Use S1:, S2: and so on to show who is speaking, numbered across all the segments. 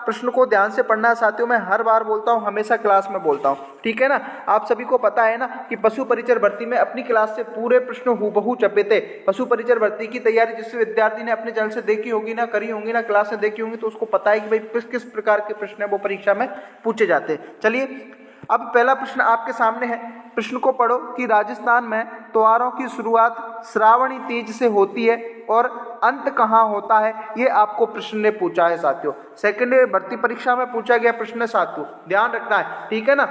S1: प्रश्न को ध्यान से पढ़ना है साथियों। मैं हर बार बोलता हूँ, हमेशा क्लास में बोलता हूँ, ठीक है ना। आप सभी को पता है ना कि पशु परिचर भर्ती में अपनी क्लास से पूरे प्रश्न हूबहू छपे थे। पशु परिचर भर्ती की तैयारी जिस विद्यार्थी ने अपने चैनल से देखी होगी ना, करी होंगी ना, क्लास में देखी होंगी, तो उसको पता है कि भाई किस किस प्रकार के प्रश्न है वो परीक्षा में पूछे जाते हैं। चलिए अब पहला प्रश्न आपके सामने है। प्रश्न को पढ़ो कि राजस्थान में त्योहारों की शुरुआत श्रावणी तीज से होती है और अंत कहाँ होता है, ये आपको प्रश्न ने पूछा है साथियों। सेकंड भर्ती परीक्षा में पूछा गया प्रश्न है साथियों, ध्यान रखना है, ठीक है ना।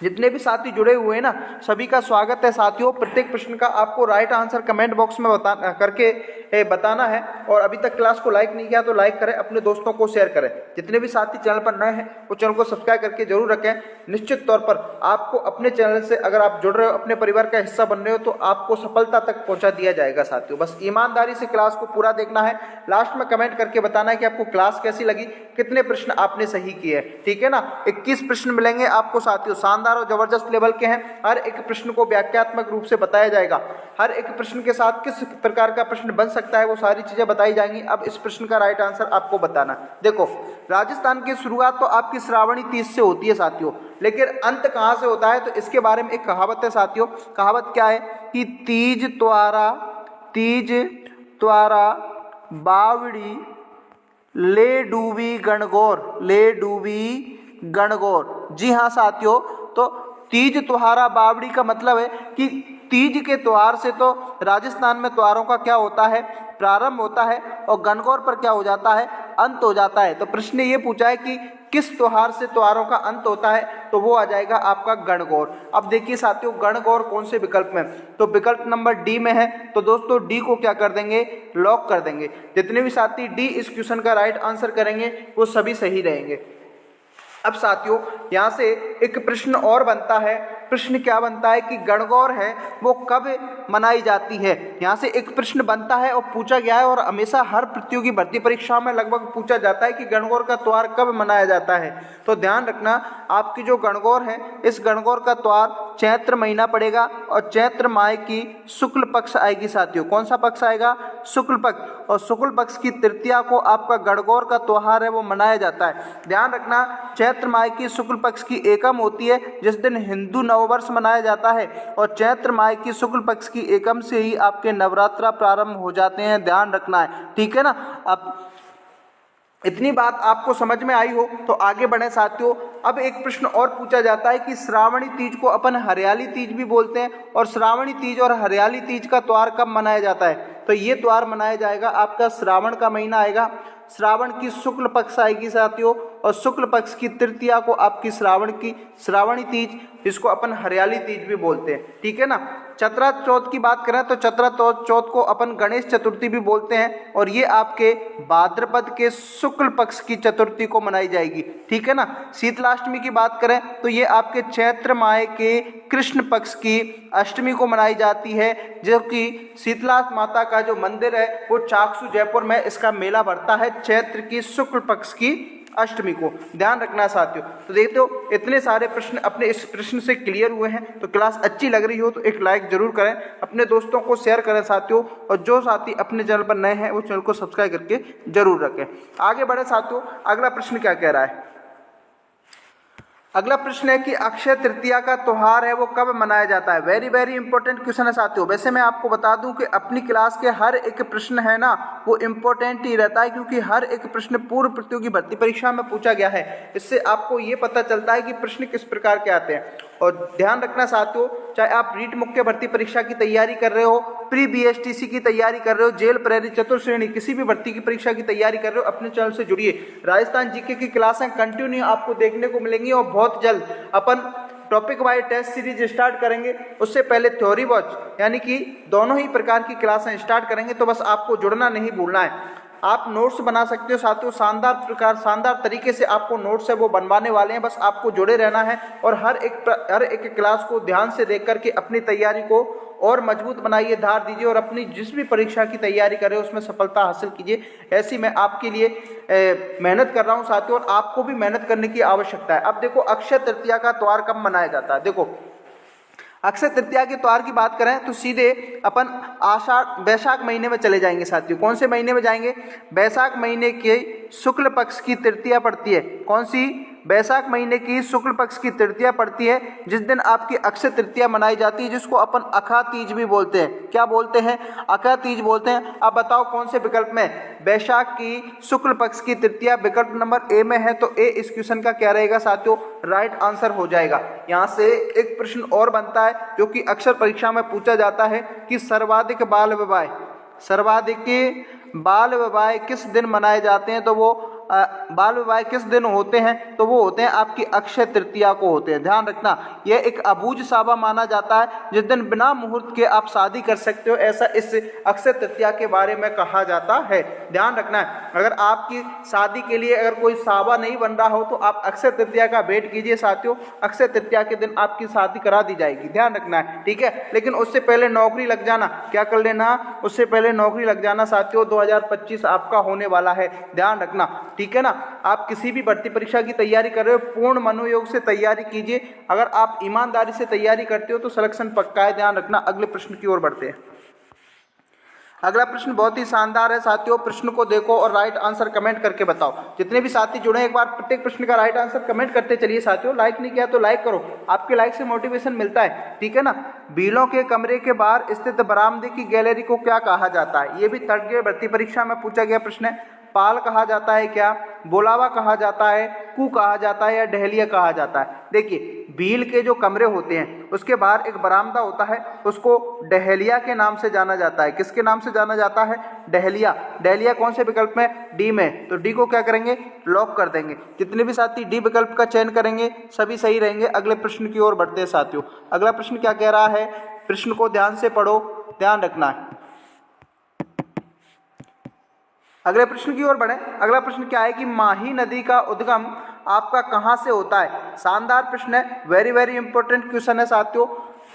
S1: जितने भी साथी जुड़े हुए हैं ना, सभी का स्वागत है साथियों। प्रत्येक प्रश्न का आपको राइट आंसर कमेंट बॉक्स में बताना है। और अभी तक क्लास को लाइक नहीं किया तो लाइक करें, अपने दोस्तों को शेयर करें। जितने भी साथी चैनल पर नए हैं वो चैनल को सब्सक्राइब करके जरूर रखें। निश्चित तौर पर आपको अपने चैनल से अगर आप जुड़ रहे हो, अपने परिवार का हिस्सा बन रहे हो, तो आपको सफलता तक पहुंचा दिया जाएगा साथियों। बस ईमानदारी से क्लास को पूरा देखना है। लास्ट में कमेंट करके बताना है कि आपको क्लास कैसी लगी, कितने प्रश्न आपने सही किए, ठीक है ना। 21 प्रश्न मिलेंगे आपको साथियों, शानदार और जबरदस्त लेवल के हैं। हर एक प्रश्न को व्याख्यात्मक रूप से बताया जाएगा। हर एक प्रश्न के साथ किस प्रकार का प्रश्न बन सकता है वो सारी चीजें बताई जाएंगी। अब इस प्रश्न का राइट आंसर आपको बताना। देखो, राजस्थान की शुरुआत तो आपकी श्रावणी तीज से होती है साथियों, लेकिन अंत कहां से होता है, तो इसके बारे में एक कहावत है साथियों। कहावत क्या है कि तीज त्वारा बावड़ी ले डूबी गणगौर। जी हाँ साथियों, तो तीज त्योहारा बावड़ी का मतलब है कि तीज के त्योहार से तो राजस्थान में त्योहारों का क्या होता है, प्रारंभ होता है, और गणगौर पर क्या हो जाता है, अंत हो जाता है। तो प्रश्न ने ये पूछा है कि किस त्योहार से त्योहारों का अंत होता है, तो वो आ जाएगा आपका गणगौर। अब देखिए साथियों, गणगौर कौन से विकल्प में, तो विकल्प नंबर डी में है। तो दोस्तों डी को क्या कर देंगे, लॉक कर देंगे। जितने भी साथी डी इस क्वेश्चन का राइट आंसर करेंगे वो सभी सही रहेंगे। अब साथियों यहाँ से एक प्रश्न और बनता है। प्रश्न क्या बनता है कि गणगौर है वो कब मनाई जाती है। यहाँ से एक प्रश्न बनता है और पूछा गया है, और हमेशा हर प्रतियोगी भर्ती परीक्षा में लगभग पूछा जाता है कि गणगौर का त्योहार कब मनाया जाता है। तो ध्यान रखना, आपकी जो गणगौर है, इस गणगौर का त्योहार चैत्र महीना पड़ेगा और चैत्र माह की शुक्ल पक्ष आएगी साथियों। कौन सा पक्ष आएगा, शुक्ल पक्ष। और शुक्ल पक्ष की तृतीया को आपका गणगौर का त्योहार है वो मनाया जाता है। ध्यान रखना, चैत्र माह की शुक्ल पक्ष की एकम होती है जिस दिन हिंदू नववर्ष मनाया जाता है, और चैत्र माह की शुक्ल पक्ष की एकम से ही आपके नवरात्रा प्रारंभ हो जाते हैं। ध्यान रखना है, ठीक है ना। अब इतनी बात आपको समझ में आई हो तो आगे बढ़े साथियों। अब एक प्रश्न और पूछा जाता है कि श्रावणी तीज को अपन हरियाली तीज भी बोलते हैं, और श्रावणी तीज और हरियाली तीज का त्योहार कब मनाया जाता है, तो ये त्योहार मनाया जाएगा आपका श्रावण का महीना आएगा, श्रावण की शुक्ल पक्ष आएगी साथियों, और शुक्ल पक्ष की तृतीया को आपकी श्रावणी तीज, जिसको अपन हरियाली तीज भी बोलते हैं, ठीक है ना। चतरा चौथ की बात करें तो चतरा चौथ को अपन गणेश चतुर्थी भी बोलते हैं, और ये आपके भाद्रपद के शुक्ल पक्ष की चतुर्थी को मनाई जाएगी, ठीक है ना। शीतलाष्टमी की बात करें तो ये आपके चैत्र माह के कृष्ण पक्ष की अष्टमी को मनाई जाती है, जो कि शीतला माता का जो मंदिर है वो चाकसू जयपुर में इसका मेला भरता है चैत्र की शुक्ल पक्ष की अष्टमी को। ध्यान रखना साथियों। तो देखते हो इतने सारे प्रश्न अपने इस प्रश्न से क्लियर हुए हैं। तो क्लास अच्छी लग रही हो तो एक लाइक जरूर करें, अपने दोस्तों को शेयर करें साथियों, और जो साथी अपने चैनल पर नए हैं वो चैनल को सब्सक्राइब करके जरूर रखें। आगे बढ़े साथियों, अगला प्रश्न क्या कह रहा है। अगला प्रश्न है कि अक्षय तृतीया का त्योहार है वो कब मनाया जाता है। वेरी वेरी इंपॉर्टेंट क्वेश्चन है साथियों। वैसे मैं आपको बता दूं कि अपनी क्लास के हर एक प्रश्न है ना वो इंपॉर्टेंट ही रहता है, क्योंकि हर एक प्रश्न पूर्व प्रतियोगी भर्ती परीक्षा में पूछा गया है। इससे आपको ये पता चलता है कि प्रश्न किस प्रकार के आते हैं। और ध्यान रखना साथियों, चाहे आप रीट मुख्य भर्ती परीक्षा की तैयारी कर रहे हो, प्री बीएसटीसी की तैयारी कर रहे हो, जेल प्रेरी चतुर्श्रेणी किसी भी भर्ती की परीक्षा की तैयारी कर रहे हो, अपने चैनल से जुड़िए। राजस्थान जीके की क्लासें कंटिन्यू आपको देखने को मिलेंगी, और बहुत जल्द अपन topic wise test series start करेंगे। उससे पहले थ्योरी वॉच यानी कि दोनों ही प्रकार की क्लासें स्टार्ट करेंगे। तो बस आपको जुड़ना नहीं भूलना है। आप नोट्स बना सकते हो साथियों, शानदार तरीके से आपको नोट्स है वो बनवाने वाले हैं। बस आपको जुड़े रहना है और हर एक क्लास को ध्यान से देख करके अपनी तैयारी को और मजबूत बनाइए, धार दीजिए, और अपनी जिस भी परीक्षा की तैयारी कर रहे हो उसमें सफलता हासिल कीजिए। ऐसी मैं आपके लिए मेहनत कर रहा हूं साथियों, और आपको भी मेहनत करने की आवश्यकता है। अब देखो, अक्षय तृतीया का त्योहार कब मनाया जाता है। देखो, अक्षय तृतीया के त्योहार की बात करें तो सीधे अपन आषाढ़ वैशाख महीने में चले जाएंगे साथियों। कौन से महीने में जाएंगे? वैशाख महीने के शुक्ल पक्ष की तृतीया पड़ती है। कौन सी? वैशाख महीने की शुक्ल पक्ष की तृतीया पड़ती है, जिस दिन आपकी अक्षय तृतीया मनाई जाती है, जिसको अपन अखा तीज भी बोलते हैं। क्या बोलते हैं? अखा तीज बोलते हैं। अब बताओ कौन से विकल्प में? वैशाख की शुक्ल पक्ष की तृतीया विकल्प नंबर ए में है, तो ए इस क्वेश्चन का क्या रहेगा साथियों? राइट आंसर हो जाएगा। यहाँ से एक प्रश्न और बनता है जो कि अक्सर परीक्षा में पूछा जाता है कि सर्वाधिक बाल विवाह किस दिन मनाए जाते हैं? तो वो बाल विवाह किस दिन होते हैं? तो वो होते हैं आपकी अक्षय तृतीया को होते हैं। ध्यान रखना, यह एक अबूझ सावा माना जाता है जिस दिन बिना मुहूर्त के आप शादी कर सकते हो, ऐसा इस अक्षय तृतीया के बारे में कहा जाता है। ध्यान रखना है, अगर आपकी शादी के लिए अगर कोई सावा नहीं बन रहा हो तो आप अक्षय तृतीया का वेट कीजिए साथियों। अक्षय तृतीया के दिन आपकी शादी करा दी जाएगी। ध्यान रखना है, ठीक है। लेकिन उससे पहले नौकरी लग जाना, क्या कर लेना? उससे पहले नौकरी लग जाना साथियों। 2025 आपका होने वाला है, ध्यान रखना, ठीक है ना। आप किसी भी भर्ती परीक्षा की तैयारी कर रहे हो, पूर्ण मनोयोग से तैयारी कीजिए। अगर आप ईमानदारी से तैयारी करते हो तो सिलेक्शन पक्का है। ध्यान रखना। अगले प्रश्न की ओर बढ़ते हैं। अगला प्रश्न बहुत ही शानदार है साथियों। प्रश्न को देखो और राइट आंसर कमेंट करके बताओ। जितने भी साथी जुड़े हैं, एक बार प्रत्येक प्रश्न का राइट आंसर कमेंट करते चलिए साथियों। लाइक नहीं किया तो लाइक करो, आपके लाइक से मोटिवेशन मिलता है, ठीक है ना। बीलों के कमरे के बाहर स्थित बरामदे की गैलरी को क्या कहा जाता है? ये भी थर्ड ग्रेड भर्ती परीक्षा में पूछा गया प्रश्न है। पाल कहा जाता है क्या? बोलावा कहा जाता है? कू कहा जाता है? या डहलिया कहा जाता है? देखिए, बील के जो कमरे होते हैं उसके बाहर एक बरामदा होता है, उसको डहलिया के नाम से जाना जाता है। किसके नाम से जाना जाता है? डहलिया। डहलिया कौन से विकल्प में? डी में। तो डी को क्या करेंगे? लॉक कर देंगे। जितने भी साथी डी विकल्प का चयन करेंगे सभी सही रहेंगे। अगले प्रश्न की ओर बढ़ते हैं साथियों। अगला प्रश्न क्या कह रहा है? प्रश्न को ध्यान से पढ़ो, ध्यान रखना है। अगले प्रश्न की ओर बढ़े। अगला प्रश्न क्या है कि माही नदी का उद्गम आपका कहाँ से होता है? शानदार प्रश्न है, वेरी वेरी इंपॉर्टेंट क्वेश्चन है साथियों।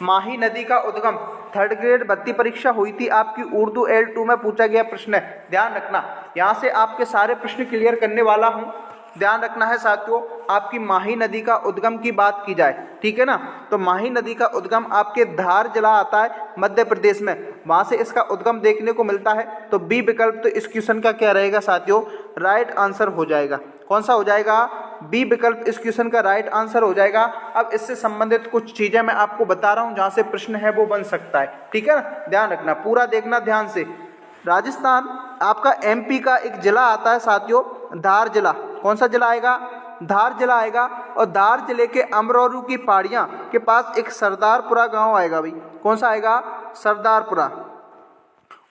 S1: माही नदी का उद्गम थर्ड ग्रेड भर्ती परीक्षा हुई थी आपकी, उर्दू L2 में पूछा गया प्रश्न है। ध्यान रखना, यहाँ से आपके सारे प्रश्न क्लियर करने वाला हूँ। ध्यान रखना है साथियों, आपकी माही नदी का उद्गम की बात की जाए, ठीक है ना, तो माही नदी का उद्गम आपके धार जिला आता है मध्य प्रदेश में, वहां से इसका उद्गम देखने को मिलता है। तो बी विकल्प तो इस क्वेश्चन का क्या रहेगा साथियों? राइट आंसर हो जाएगा। कौन सा हो जाएगा? बी विकल्प इस क्वेश्चन का राइट आंसर हो जाएगा। अब इससे संबंधित कुछ चीजें मैं आपको बता रहा हूं जहां से प्रश्न है वो बन सकता है, ठीक है ना। ध्यान रखना, पूरा देखना ध्यान से। राजस्थान आपका MP का एक जिला आता है साथियों, धार जिला। कौन सा जिला आएगा? धार जिला आएगा। और धार जिले के अमरोरू की पहाड़ियां के पास एक सरदारपुरा गांव आएगा भाई। कौन सा आएगा? सरदारपुरा।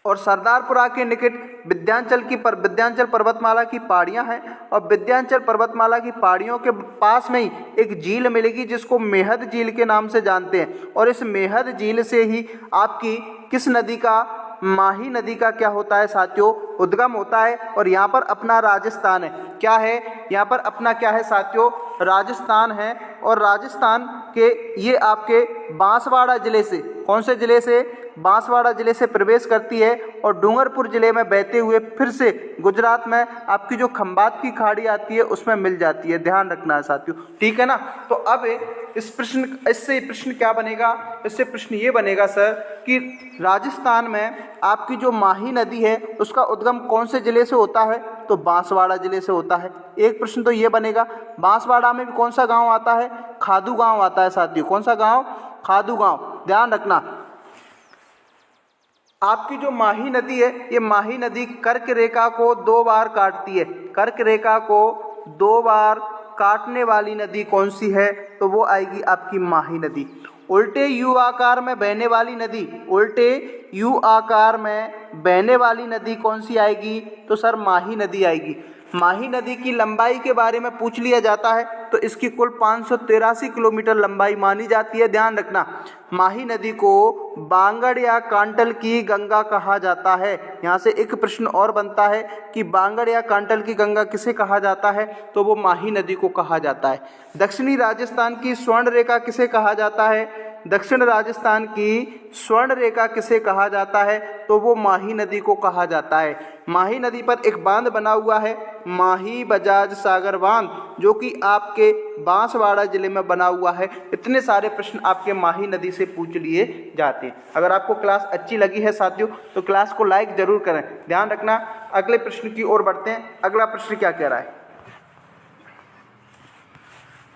S1: और सरदारपुरा के निकट विंध्याचल पर्वतमाला की पहाड़ियां हैं, और विंध्याचल पर्वतमाला की पहाड़ियों के पास में ही एक झील मिलेगी जिसको मेहद झील के नाम से जानते हैं। और इस मेहद झील से ही आपकी किस नदी का? माही नदी का क्या होता है साथियों? उद्गम होता है। और यहाँ पर अपना राजस्थान है। क्या है? यहाँ पर अपना क्या है साथियों? राजस्थान है। और राजस्थान के ये आपके बांसवाड़ा जिले से, कौन से जिले से? बांसवाड़ा जिले से प्रवेश करती है और डूंगरपुर जिले में बहते हुए फिर से गुजरात में आपकी जो खंबात की खाड़ी आती है उसमें मिल जाती है। ध्यान रखना है साथियों, ठीक है ना। तो अब इससे प्रश्न क्या बनेगा? इससे प्रश्न ये बनेगा सर कि राजस्थान में आपकी जो माही नदी है उसका उद्गम कौन से जिले से होता है? तो बांसवाड़ा जिले से होता है। एक प्रश्न तो ये बनेगा। बांसवाड़ा में भी कौन सा गांव आता है? खादू गांव आता है साथियों। कौन सा गांव? खादू गांव। ध्यान रखना, आपकी जो माही नदी है ये माही नदी कर्क रेखा को 2 बार काटती है। कर्क रेखा को 2 बार काटने वाली नदी कौन सी है? तो वो आएगी आपकी माही नदी। उल्टे यू आकार में बहने वाली नदी, उल्टे यू आकार में बहने वाली नदी कौन सी आएगी? तो सर माही नदी आएगी। माही नदी की लंबाई के बारे में पूछ लिया जाता है तो इसकी कुल 583 किलोमीटर लंबाई मानी जाती है। ध्यान रखना, माही नदी को बांगड़ या कांटल की गंगा कहा जाता है। यहाँ से एक प्रश्न और बनता है कि बांगड़ या कांटल की गंगा किसे कहा जाता है? तो वो माही नदी को कहा जाता है। दक्षिणी राजस्थान की स्वर्ण रेखा किसे कहा जाता है? दक्षिण राजस्थान की स्वर्ण रेखा किसे कहा जाता है, तो वो माही नदी को कहा जाता है। माही नदी पर एक बांध बना हुआ है, माही बजाज सागर बांध, जो कि आपके बांसवाड़ा जिले में बना हुआ है। इतने सारे प्रश्न आपके माही नदी से पूछ लिए जाते हैं। अगर आपको क्लास अच्छी लगी है साथियों तो क्लास को लाइक जरूर करें। ध्यान रखना। अगले प्रश्न की ओर बढ़ते हैं। अगला प्रश्न क्या कह रहा है?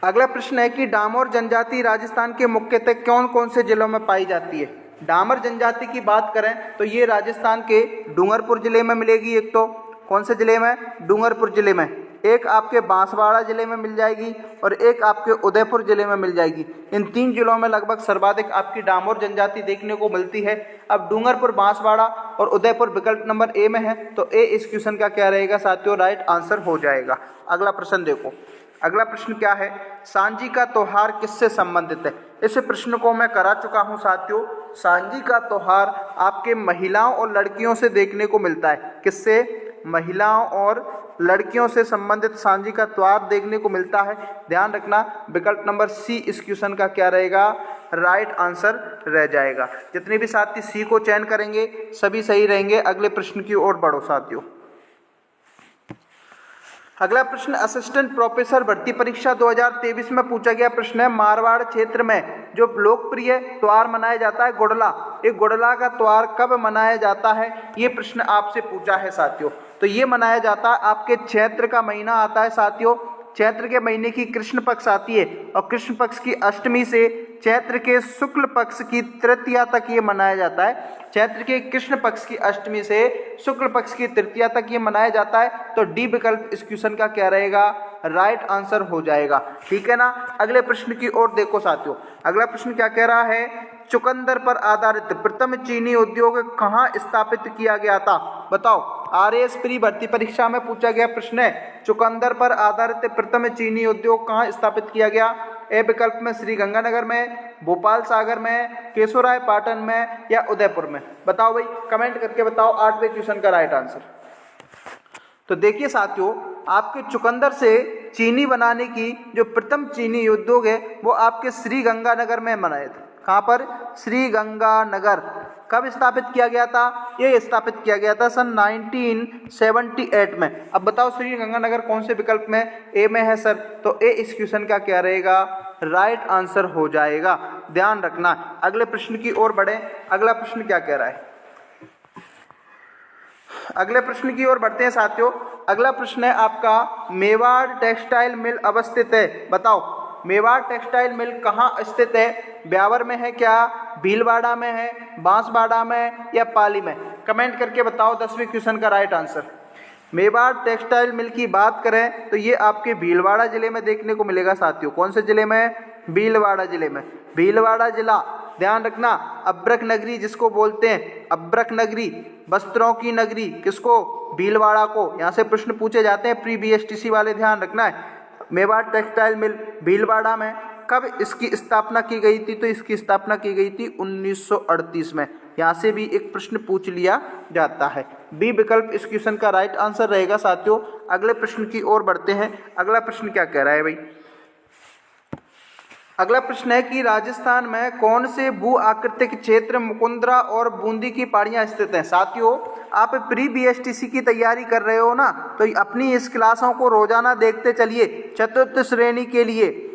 S1: अगला प्रश्न है कि डामोर जनजाति राजस्थान के मुख्यतः कौन कौन से जिलों में पाई जाती है? डामर जनजाति की बात करें तो ये राजस्थान के डूंगरपुर जिले में मिलेगी। एक तो कौन से जिले में? डूंगरपुर जिले में। एक आपके बांसवाड़ा जिले में मिल जाएगी और एक आपके उदयपुर जिले में मिल जाएगी। इन 3 जिलों में लगभग सर्वाधिक आपकी डामोर जनजाति देखने को मिलती है। अब डूंगरपुर, बांसवाड़ा और उदयपुर विकल्प नंबर ए में है, तो ए इस क्वेश्चन का क्या रहेगा साथियों? राइट आंसर हो जाएगा। अगला प्रश्न देखो। अगला प्रश्न क्या है? सांझी का त्योहार किससे संबंधित है? इस प्रश्न को मैं करा चुका हूं साथियों। सांझी का त्योहार आपके महिलाओं और लड़कियों से देखने को मिलता है। किससे? महिलाओं और लड़कियों से संबंधित सांझी का त्योहार देखने को मिलता है। ध्यान रखना, विकल्प नंबर सी इस क्वेश्चन का क्या रहेगा? राइट आंसर रह जाएगा। जितने भी साथी सी को चयन करेंगे सभी सही रहेंगे। अगले प्रश्न की ओर बढ़ो साथियों। अगला प्रश्न असिस्टेंट प्रोफेसर भर्ती परीक्षा 2023 में पूछा गया प्रश्न है। मारवाड़ क्षेत्र में जो लोकप्रिय त्योहार मनाया जाता है गुड़ला, ये गुड़ला का त्योहार कब मनाया जाता है? ये प्रश्न आपसे पूछा है साथियों। तो ये मनाया जाता है, आपके चैत्र का महीना आता है साथियों। चैत्र के महीने की कृष्ण पक्ष आती है और कृष्ण पक्ष की अष्टमी से चैत्र के शुक्ल पक्ष की तृतीया तक ये मनाया जाता है। चैत्र के कृष्ण पक्ष की अष्टमी से शुक्ल पक्ष की तृतीया तक ये मनाया जाता है। तो डी विकल्प इस क्वेश्चन का क्या रहेगा? राइट आंसर हो जाएगा। ठीक है ना। अगले प्रश्न की ओर देखो साथियों। अगला प्रश्न क्या कह रहा है? चुकंदर पर आधारित प्रथम चीनी उद्योग कहाँ स्थापित किया गया था? बताओ। आरएएस प्री भर्ती परीक्षा में पूछा गया प्रश्न है। चुकंदर पर आधारित प्रथम चीनी उद्योग कहाँ स्थापित किया गया? ए विकल्प में श्री गंगानगर में, भोपाल सागर में, केशोराय पाटन में या उदयपुर में? बताओ भाई, कमेंट करके बताओ 8वें क्वेश्चन का राइट आंसर। तो देखिए साथियों, आपके चुकंदर से चीनी बनाने की जो प्रथम चीनी उद्योग है वो आपके श्री गंगानगर में बनाए थे। कहाँ पर? श्री गंगानगर। कब स्थापित किया गया था? ये स्थापित किया गया था सन 1978 में। अब बताओ श्री गंगानगर कौन से विकल्प में? ए में है सर। तो ए इस क्वेश्चन का क्या रहेगा? राइट आंसर हो जाएगा। ध्यान रखना। अगले प्रश्न की ओर बढ़े। अगला प्रश्न क्या कह रहा है? अगले प्रश्न की ओर बढ़ते हैं साथियों। अगला प्रश्न है आपका, मेवाड़ टेक्सटाइल मिल अवस्थित है। बताओ, मेवाड़ टेक्सटाइल मिल कहाँ स्थित है? ब्यावर में है क्या? भीलवाड़ा में है? बांसवाड़ा में या पाली में? कमेंट करके बताओ 10वें क्वेश्चन का right answer. Mewar textile mill की बात करें तो ये आपके भीलवाड़ा जिले में देखने को मिलेगा साथियों। कौन से जिले में? भीलवाड़ा जिले में। भीलवाड़ा जिला, ध्यान रखना, अब्रक नगरी जिसको बोलते हैं, अब्रक नगरी, वस्त्रों की नगरी, किसको? भीलवाड़ा को। यहाँ से प्रश्न पूछे जाते हैं प्री बीएसटीसी वाले, ध्यान रखना है। मेवाड़ टेक्सटाइल मिल भीलवाड़ा में। कब इसकी स्थापना की गई थी? तो इसकी स्थापना की गई थी 1938 में। यहाँ से भी एक प्रश्न पूछ लिया जाता है। बी विकल्प इस क्वेश्चन का राइट आंसर रहेगा साथियों। अगले प्रश्न की ओर बढ़ते हैं। अगला प्रश्न क्या कह रहा है भाई? अगला प्रश्न है कि राजस्थान में कौन से भू आकृतिक क्षेत्र मुकुंदरा और बूंदी की पहाड़ियां स्थित हैं? साथियों, आप प्री बीएसटीसी की तैयारी कर रहे हो ना, तो अपनी इस क्लासों को रोजाना देखते चलिए। चतुर्थ श्रेणी के लिए,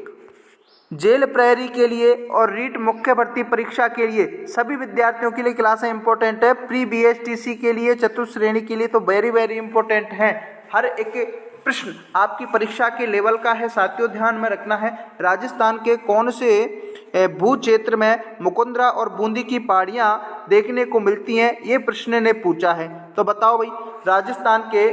S1: जेल प्रहरी के लिए और रीट मुख्य भर्ती परीक्षा के लिए सभी विद्यार्थियों के लिए क्लासें इंपॉर्टेंट है। प्री बीएसटीसी के लिए, चतुर्थ श्रेणी के लिए तो वेरी वेरी इंपॉर्टेंट है। हर एक प्रश्न आपकी परीक्षा के लेवल का है साथियों, ध्यान में रखना है। राजस्थान के कौन से भू क्षेत्र में मुकुंदरा और बूंदी की पहाड़ियां देखने को मिलती हैं, ये प्रश्न ने पूछा है। तो बताओ भाई, राजस्थान के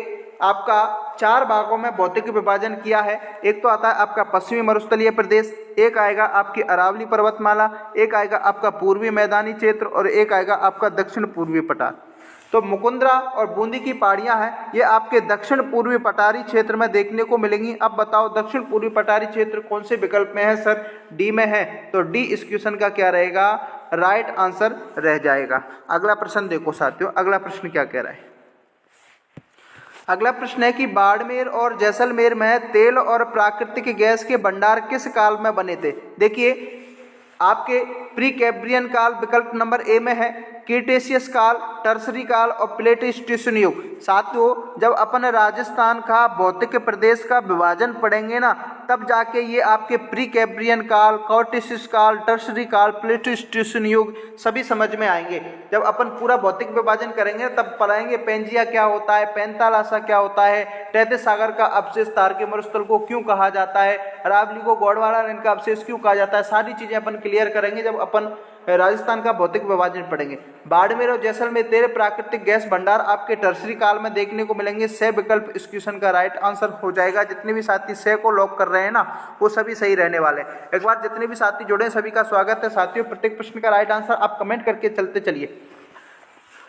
S1: आपका 4 भागों में भौतिक विभाजन किया है। एक तो आता है आपका पश्चिमी मरुस्थलीय प्रदेश, एक आएगा आपकी अरावली पर्वतमाला, एक आएगा आपका पूर्वी मैदानी क्षेत्र और एक आएगा आपका दक्षिण पूर्वी पठार। तो मुकुंदरा और बूंदी की पहाड़ियां हैं, ये आपके दक्षिण पूर्वी पठारी क्षेत्र में देखने को मिलेंगी। अब बताओ दक्षिण पूर्वी पठारी क्षेत्र कौन से विकल्प में है? सर डी में है। तो डी इस क्वेश्चन का क्या रहेगा? राइट आंसर रह जाएगा। अगला प्रश्न देखो साथियों। अगला प्रश्न क्या कह रहा है? अगला प्रश्न है कि बाड़मेर और जैसलमेर में तेल और प्राकृतिक गैस के भंडार किस काल में बने थे? देखिए, आपके प्री कैम्ब्रियन काल विकल्प नंबर ए में है, क्रीटेशियस काल, टर्सरी काल और प्लेटिस्टोसिन युग। साथियों जब अपन राजस्थान का भौतिक प्रदेश का विभाजन पढ़ेंगे ना, तब जाके ये आपके प्री कैम्ब्रियन काल, क्रीटेशियस काल, टर्सरी काल, प्लेटिस्टोसिन युग सभी समझ में आएंगे। जब अपन पूरा भौतिक विभाजन करेंगे तब पढ़ाएंगे पेंजिया क्या होता है, पैंतालासा क्या होता है, तैतीस सागर का अवशेष तारके मरुस्थल को क्यों कहा जाता है, अरावली को गोंडवाना रेंज का अवशेष क्यों कहा जाता है, सारी चीजें अपन क्लियर करेंगे जब अपन राजस्थान का भौतिक विभाजन पढ़ेंगे। बाड़मेर और जैसलमेर तेरे प्राकृतिक गैस भंडार आपके टर्सरी काल में देखने को मिलेंगे। से विकल्प इस क्वेश्चन का राइट आंसर हो जाएगा। जितने भी साथी से को लॉक कर रहे हैं ना, वो सभी सही रहने वाले हैं। एक बार जितने भी साथी जुड़े सभी का स्वागत है। साथियों प्रत्येक प्रश्न का राइट आंसर आप कमेंट करके चलते चलिए,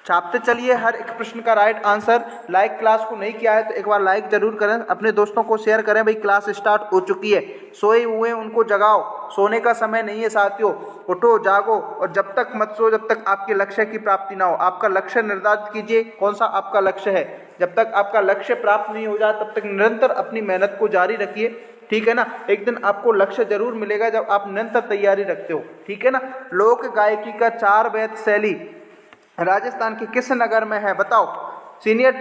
S1: छापते चलिए हर एक प्रश्न का राइट आंसर। लाइक क्लास को नहीं किया है तो एक बार लाइक जरूर करें, अपने दोस्तों को शेयर करें। भाई क्लास स्टार्ट हो चुकी है, सोए हुए उनको जगाओ, सोने का समय नहीं है साथियों, उठो जागो और जब तक मत सो जब तक आपके लक्ष्य की प्राप्ति ना हो। आपका लक्ष्य निर्धारित कीजिए, कौन सा आपका लक्ष्य है। जब तक आपका लक्ष्य प्राप्त नहीं हो जाए तब तक निरंतर अपनी मेहनत को जारी रखिए, ठीक है ना। एक दिन आपको लक्ष्य जरूर मिलेगा जब आप निरंतर तैयारी रखते हो, ठीक है ना। लोक गायकी का 4 वेद शैली राजस्थान के किस नगर में है बताओ। सीनियर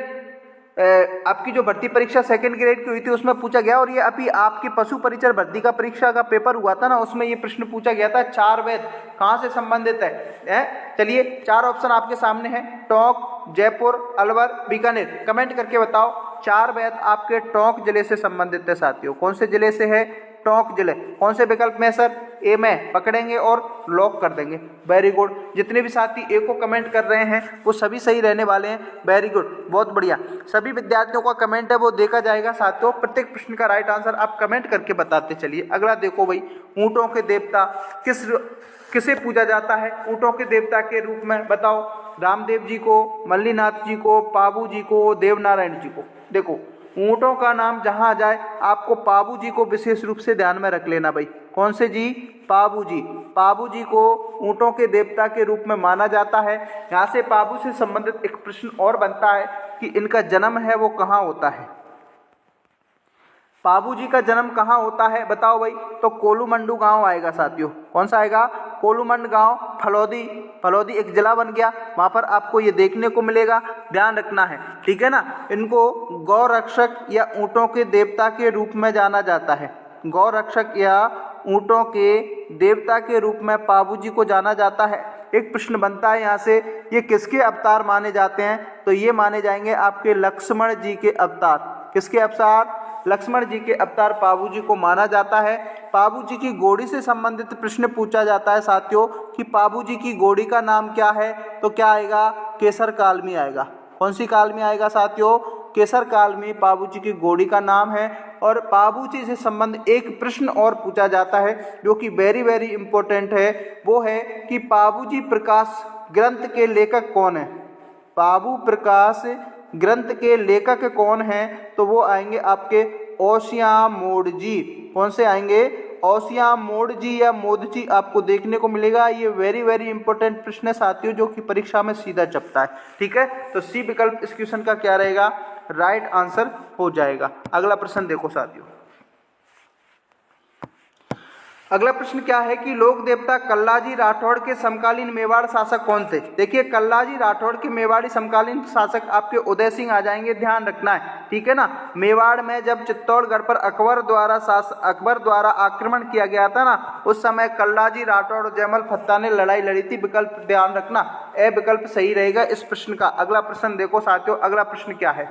S1: आपकी जो भर्ती परीक्षा सेकंड ग्रेड की हुई थी उसमें पूछा गया, और ये अभी आपकी पशु परिचर भर्ती का परीक्षा का पेपर हुआ था ना, उसमें ये प्रश्न पूछा गया था। 4 वेद कहाँ से संबंधित है? चलिए 4 ऑप्शन आपके सामने हैं, टोंक, जयपुर, अलवर, बीकानेर। कमेंट करके बताओ 4 वेद आपके टोंक जिले से संबंधित है साथियों। कौन से जिले से है? टोंक जिले। कौन से विकल्प में सर? ए में पकड़ेंगे और लॉक कर देंगे। Very good. जितने भी साथी ए को कमेंट कर रहे हैं वो सभी सही रहने वाले हैं। वेरी गुड, बहुत बढ़िया। सभी विद्यार्थियों का कमेंट है वो देखा जाएगा साथियों। प्रत्येक प्रश्न का राइट आंसर आप कमेंट करके बताते चलिए। अगला देखो भाई, ऊंटों के देवता किसे पूजा जाता है? ऊंटों के देवता के रूप में बताओ। रामदेव जी को, मल्लीनाथ जी को, पाबू जी को, देवनारायण जी को। देखो ऊंटों का नाम जहां जाए आपको पाबू जी को विशेष रूप से ध्यान में रख लेना भाई। कौन से जी? पाबू जी। पाबू जी को ऊंटों के देवता के रूप में माना जाता है। यहाँ से पाबू से संबंधित एक प्रश्न और बनता है कि इनका जन्म है वो कहाँ होता है? पाबू जी का जन्म कहाँ होता है बताओ भाई। तो कोलूमंडू गांव आएगा साथियों। कौन सा आएगा? कोलूमंड गांव, फलौदी एक जिला बन गया, वहां पर आपको ये देखने को मिलेगा, ध्यान रखना है, ठीक है ना। इनको गौ रक्षक या ऊंटों के देवता के रूप में जाना जाता है। गौ रक्षक या ऊंटों के देवता के रूप में पाबू जी को जाना जाता है। एक प्रश्न बनता है यहाँ से, ये किसके अवतार माने जाते हैं? तो ये माने जाएंगे आपके लक्ष्मण जी के अवतार। किसके अवतार? लक्ष्मण जी के अवतार पाबू जी को माना जाता है। पाबू जी की घोड़ी से संबंधित प्रश्न पूछा जाता है साथियों कि पाबू जी की घोड़ी का नाम क्या है? तो क्या आएगा? केसर कालमी आएगा। कौन सी कालमी आएगा साथियों? केसर कालमी पाबू जी की घोड़ी का नाम है। और पाबू जी से संबंध एक प्रश्न और पूछा जाता है जो कि वेरी वेरी इंपॉर्टेंट है, वो है कि पाबू जी प्रकाश ग्रंथ के लेखक कौन है? पाबू प्रकाश ग्रंथ के लेखक कौन हैं? तो वो आएंगे आपके ओसियां मोड़ जी। कौन से आएंगे? ओसियां मोड़ जी या मोद जी आपको देखने को मिलेगा। ये वेरी वेरी इंपॉर्टेंट प्रश्न है साथियों जो कि परीक्षा में सीधा चपता है, ठीक है। तो सी विकल्प इस क्वेश्चन का क्या रहेगा? राइट आंसर हो जाएगा। अगला प्रश्न देखो साथियों। अगला प्रश्न क्या है कि लोक देवता कल्लाजी राठौड़ के समकालीन मेवाड़ शासक कौन थे? देखिए कल्लाजी राठौड़ के मेवाड़ी समकालीन शासक आपके उदय सिंह आ जाएंगे, ध्यान रखना है, ठीक है ना। मेवाड़ में जब चित्तौड़गढ़ पर अकबर द्वारा आक्रमण किया गया था ना, उस समय कल्लाजी राठौड़ और जयमल फत्ता ने लड़ाई लड़ी थी। विकल्प ध्यान रखना, ए विकल्प सही रहेगा इस प्रश्न का। अगला प्रश्न देखो साथियों, अगला प्रश्न क्या है?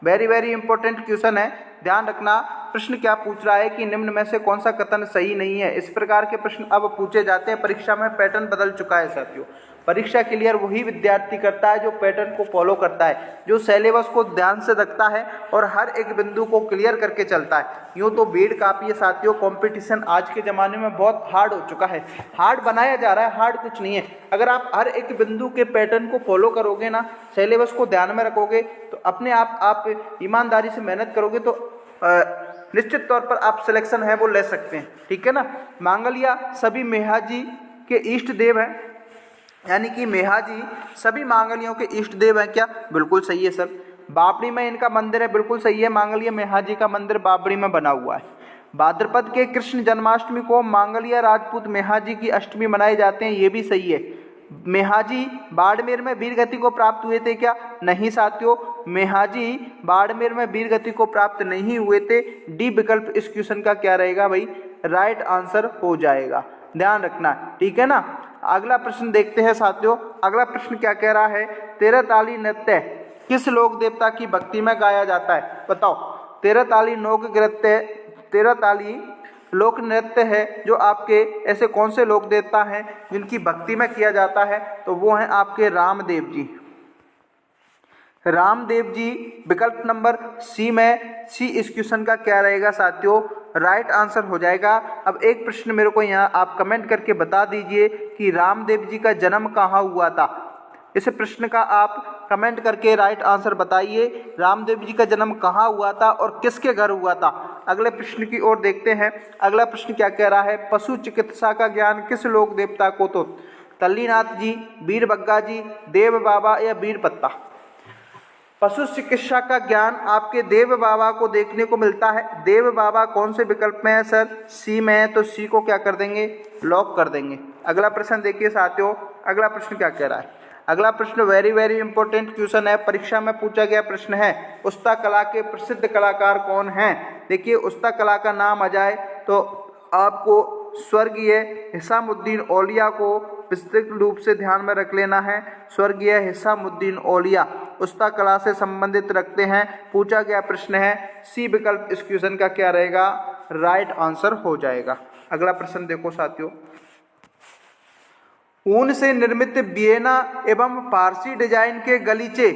S1: वेरी वेरी इंपॉर्टेंट क्वेश्चन है, ध्यान रखना। प्रश्न क्या पूछ रहा है कि निम्न में से कौन सा कथन सही नहीं है? इस प्रकार के प्रश्न अब पूछे जाते हैं। परीक्षा में पैटर्न बदल चुका है साथियों। परीक्षा क्लियर वही विद्यार्थी करता है जो पैटर्न को फॉलो करता है, जो सिलेबस को ध्यान से रखता है और हर एक बिंदु को क्लियर करके चलता है। यूँ तो भीड़ काफ़ी है साथियों, कंपटीशन आज के ज़माने में बहुत हार्ड हो चुका है, हार्ड बनाया जा रहा है, हार्ड कुछ नहीं है। अगर आप हर एक बिंदु के पैटर्न को फॉलो करोगे ना, सिलेबस को ध्यान में रखोगे तो अपने आप ईमानदारी से मेहनत करोगे तो निश्चित तौर पर आप सिलेक्शन है वो ले सकते हैं, ठीक है ना। मांगलिया सभी मेहाजी के इष्ट देव हैं, यानी कि मेहाजी सभी मांगलियों के इष्ट देव हैं क्या? बिल्कुल सही है सर। बाबरी में इनका मंदिर है, बिल्कुल सही है। मांगलिया मेहाजी का मंदिर बाबरी में बना हुआ है। भाद्रपद के कृष्ण जन्माष्टमी को मांगलिया राजपूत मेहाजी की अष्टमी मनाए जाते हैं, ये भी सही है। मेहाजी बाड़मेर में वीर गति को प्राप्त हुए थे क्या? नहीं साथियों, मेहाजी बाड़मेर में वीर गति को प्राप्त नहीं हुए थे। डी विकल्प इस क्वेश्चन का क्या रहेगा भाई? राइट आंसर हो जाएगा, ध्यान रखना, ठीक है ना। अगला प्रश्न देखते हैं साथियों। अगला प्रश्न क्या कह रहा है? तेरह ताली नृत्य किस लोक देवता की भक्ति में गाया जाता है? बताओ। तेरह ताली लोक नृत्य है जो आपके ऐसे कौन से लोक देवता हैं जिनकी भक्ति में किया जाता है? तो वो हैं आपके रामदेव जी। रामदेव जी विकल्प नंबर सी में, सी इस क्वेश्चन का क्या रहेगा साथियों? राइट आंसर हो जाएगा। अब एक प्रश्न मेरे को यहाँ आप कमेंट करके बता दीजिए कि रामदेव जी का जन्म कहाँ हुआ था। इस प्रश्न का आप कमेंट करके राइट आंसर बताइए। रामदेव जी का जन्म कहाँ हुआ था और किसके घर हुआ था? अगले प्रश्न की ओर देखते हैं। अगला प्रश्न क्या कह रहा है? पशु चिकित्सा का ज्ञान किस लोक देवता को? तो तल्लीनाथ जी, वीर बग्गा जी, देव बाबा या वीर पत्ता? पशु चिकित्सा का ज्ञान आपके देव बाबा को देखने को मिलता है। देव बाबा कौन से विकल्प में है सर? सी में है, तो सी को क्या कर देंगे? लॉक कर देंगे। अगला प्रश्न देखिए साथियों। अगला प्रश्न क्या कह रहा है? अगला प्रश्न वेरी इंपॉर्टेंट क्वेश्चन है, परीक्षा में पूछा गया प्रश्न है। उस्ता कला के प्रसिद्ध कलाकार कौन हैं? देखिए, उस्ता कला का नाम आ जाए तो आपको स्वर्गीय हिसामुद्दीन औलिया को विस्तृत रूप से ध्यान में रख लेना है। स्वर्गीय हिसामुद्दीन औलिया उस्ता कला से संबंधित रखते हैं। पूछा गया प्रश्न है, सी विकल्प इस क्वेश्चन का क्या रहेगा? राइट आंसर हो जाएगा। अगला प्रश्न देखो साथियों। ऊन से निर्मित वियना एवं फारसी डिजाइन के गलीचे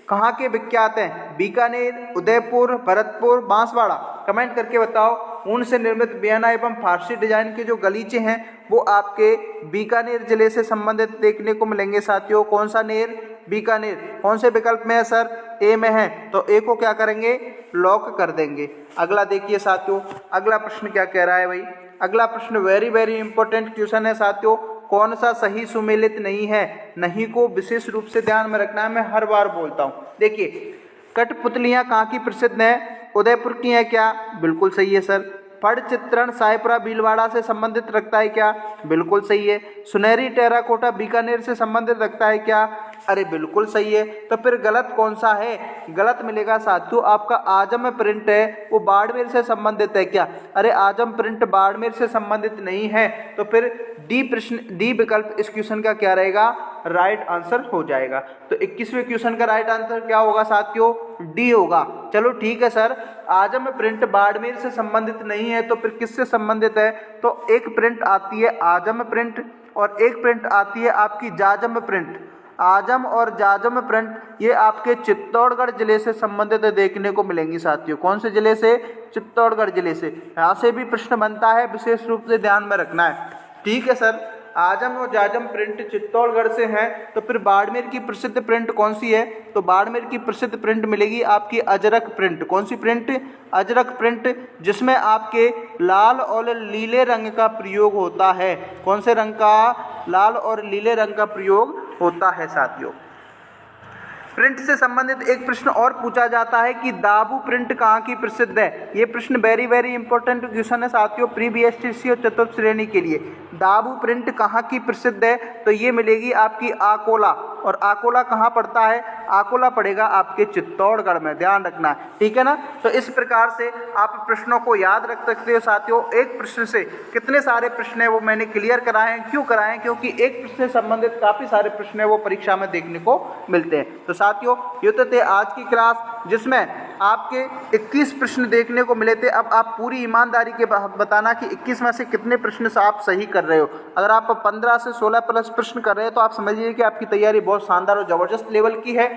S1: कहाँ के विख्यात हैं? बीकानेर, उदयपुर, भरतपुर, बांसवाड़ा? कमेंट करके बताओ। ऊन से निर्मित वियना एवं फारसी डिजाइन के जो गलीचे हैं वो आपके बीकानेर जिले से संबंधित देखने को मिलेंगे साथियों। कौन सा नेर? बीकानेर। कौन से विकल्प में है सर? ए में है, तो ए को क्या करेंगे? लॉक कर देंगे। अगला देखिए साथियों। अगला प्रश्न क्या कह रहा है भाई? अगला प्रश्न वेरी इंपॉर्टेंट क्वेश्चन है साथियों। कौन सा सही सुमेलित नहीं है? नहीं को विशेष रूप से ध्यान में रखना है, मैं हर बार बोलता हूँ। देखिए, कठपुतलियाँ कहाँ की प्रसिद्ध हैं? उदयपुर की हैं क्या? बिल्कुल सही है सर। फड़ चित्रण सायपुरा भीलवाड़ा से संबंधित रखता है क्या? बिल्कुल सही है। सुनहरी टेराकोटा बीकानेर से संबंधित रखता है क्या? अरे बिल्कुल सही है। तो फिर गलत कौन सा है? गलत मिलेगा साथियों, आपका आजम प्रिंट है वो बाड़मेर से संबंधित है क्या? अरे आजम प्रिंट बाड़मेर से संबंधित नहीं है। तो फिर डी विकल्प इस क्वेश्चन का क्या रहेगा? राइट आंसर हो जाएगा। तो 21वें क्वेश्चन का राइट आंसर क्या होगा साथियों? डी होगा। चलो ठीक है सर, आजम प्रिंट बाड़मेर से संबंधित नहीं है तो फिर किससे संबंधित है? तो एक प्रिंट आती है आजम प्रिंट और एक प्रिंट आती है आपकी जाजम प्रिंट। आजम और जाजम प्रिंट ये आपके चित्तौड़गढ़ जिले से संबंधित देखने को मिलेंगी साथियों। कौन से जिले से? चित्तौड़गढ़ जिले से। यहाँ से भी प्रश्न बनता है, विशेष रूप से ध्यान में रखना है। ठीक है सर, आजम और जाजम प्रिंट चित्तौड़गढ़ से हैं। तो फिर बाड़मेर की प्रसिद्ध प्रिंट कौन सी है? तो बाड़मेर की प्रसिद्ध प्रिंट मिलेगी आपकी अजरक प्रिंट। कौन सी प्रिंट? अजरक प्रिंट, जिसमें आपके लाल और लीले रंग का प्रयोग होता है। कौन से रंग का? लाल और लीले रंग का प्रयोग होता है साथियों। प्रिंट से संबंधित एक प्रश्न और पूछा जाता है कि दाबू प्रिंट कहाँ की प्रसिद्ध है? ये प्रश्न वेरी इंपॉर्टेंट क्वेश्चन है साथियों, प्री बीएसटीसी और चतुर्थ श्रेणी के लिए। दाबू प्रिंट कहाँ की प्रसिद्ध है? तो ये मिलेगी आपकी आकोला। और आकोला कहाँ पड़ता है? आकोला पड़ेगा आपके चित्तौड़गढ़ में, ध्यान रखना है। ठीक है ना। तो इस प्रकार से आप प्रश्नों को याद रख सकते हो साथियों। एक प्रश्न से कितने सारे प्रश्न है वो मैंने क्लियर कराए हैं। क्यों कराए हैं? क्योंकि एक प्रश्न से संबंधित काफ़ी सारे प्रश्न है वो परीक्षा में देखने को मिलते हैं। तो साथियों, ये तो थे आज की क्लास जिसमें आपके 21 प्रश्न देखने को मिले थे। अब आप पूरी ईमानदारी के बताना कि 21 में से कितने प्रश्न से आप सही कर रहे हो। अगर आप 15 से 16 प्लस प्रश्न कर रहे हो तो आप समझिए कि आपकी तैयारी बहुत शानदार और ज़बरदस्त लेवल की है।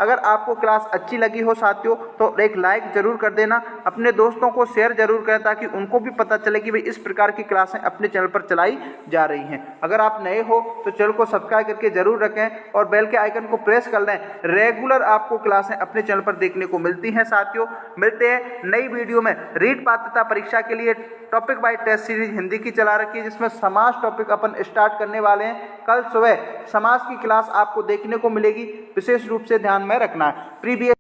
S1: अगर आपको क्लास अच्छी लगी हो साथियों तो एक लाइक जरूर कर देना, अपने दोस्तों को शेयर जरूर करें ताकि उनको भी पता चले कि भाई इस प्रकार की क्लासें अपने चैनल पर चलाई जा रही हैं। अगर आप नए हो तो चैनल को सब्सक्राइब करके जरूर रखें और बेल के आइकन को प्रेस कर लें। रेगुलर आपको क्लासें अपने चैनल पर देखने को मिलती हैं साथियों। मिलते हैं नई वीडियो में। रीट पात्रता परीक्षा के लिए topic by test series Hindi की चला रखी है जिसमें समास टॉपिक अपन स्टार्ट करने वाले हैं। कल सुबह समास की क्लास आपको देखने को मिलेगी, विशेष रूप से ध्यान में रखना है। प्रीवियस